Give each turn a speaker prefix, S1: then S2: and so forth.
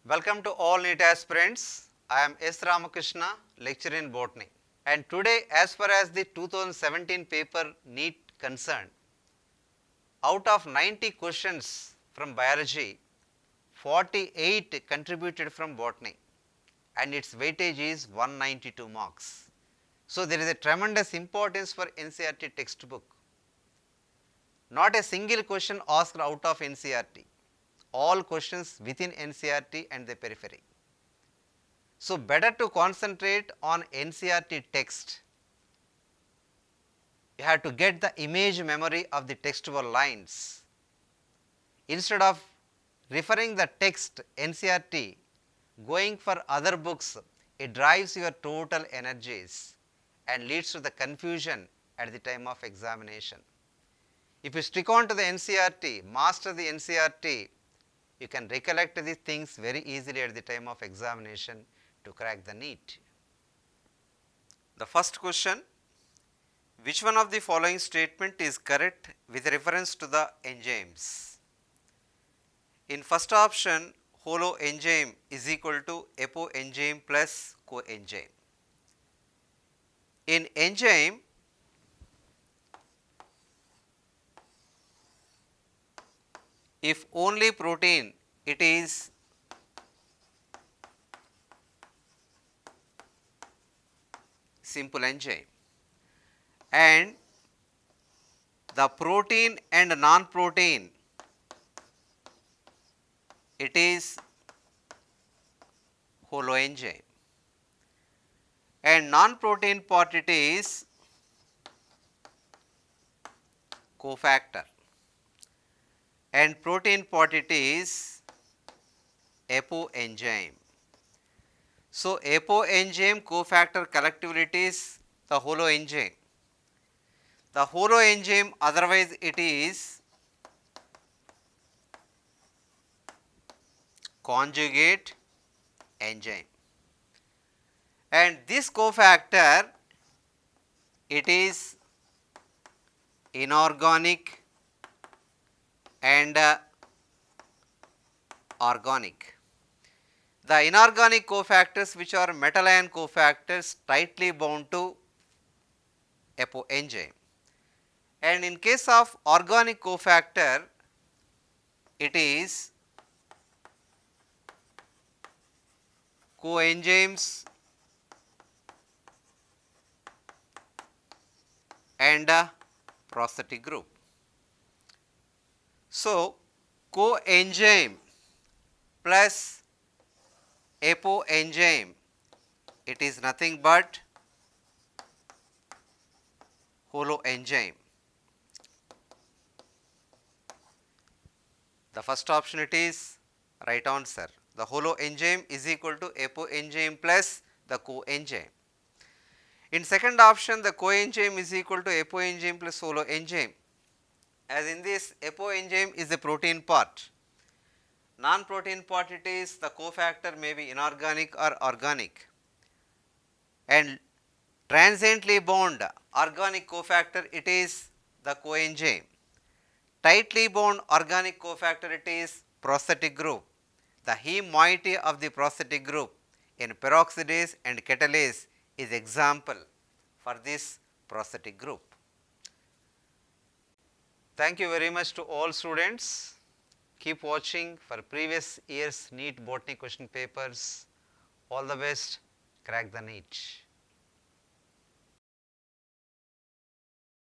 S1: Welcome to all NEET aspirants. I am S. Ramakrishna, lecturer in Botany. And today, as far as the 2017 paper NEET concerned, out of 90 questions from biology, 48 contributed from Botany and its weightage is 192 marks. So, there is a tremendous importance for NCERT textbook. Not a single question asked out of NCERT, all questions within NCERT and the periphery. So, better to concentrate on NCERT text. You have to get the image memory of the textual lines. Instead of referring the text NCERT, going for other books, it drives your total energies and leads to the confusion at the time of examination. If you stick on to the NCERT, master the NCERT, you can recollect these things very easily at the time of examination to crack the NEET. The first question, which one of the following statement is correct with reference to the enzymes? In first option, holoenzyme is equal to apoenzyme plus coenzyme. In enzyme, if only protein, it is simple enzyme, and the protein and non-protein, it is holoenzyme, and non-protein part it is cofactor, and protein part it is apoenzyme. So, apoenzyme cofactor collectively it is the holoenzyme. The holoenzyme otherwise it is conjugate enzyme, and this cofactor it is inorganic and organic. The inorganic cofactors, which are metal ion cofactors, tightly bound to apoenzyme, and in case of organic cofactor, it is coenzymes and prosthetic group. So, coenzyme plus apoenzyme, it is nothing but holoenzyme. The first option it is right answer. The holoenzyme is equal to apoenzyme plus the coenzyme. In second option, the coenzyme is equal to apoenzyme plus holoenzyme. As in this, apoenzyme is the protein part. Non-protein part it is the cofactor may be inorganic or organic, and transiently bound organic cofactor it is the coenzyme. Tightly bound organic cofactor it is prosthetic group. The heme moiety of the prosthetic group in peroxidase and catalase is example for this prosthetic group. Thank you very much to all students. Keep watching for previous year's NEET Botany question papers. All the best, crack the NEET.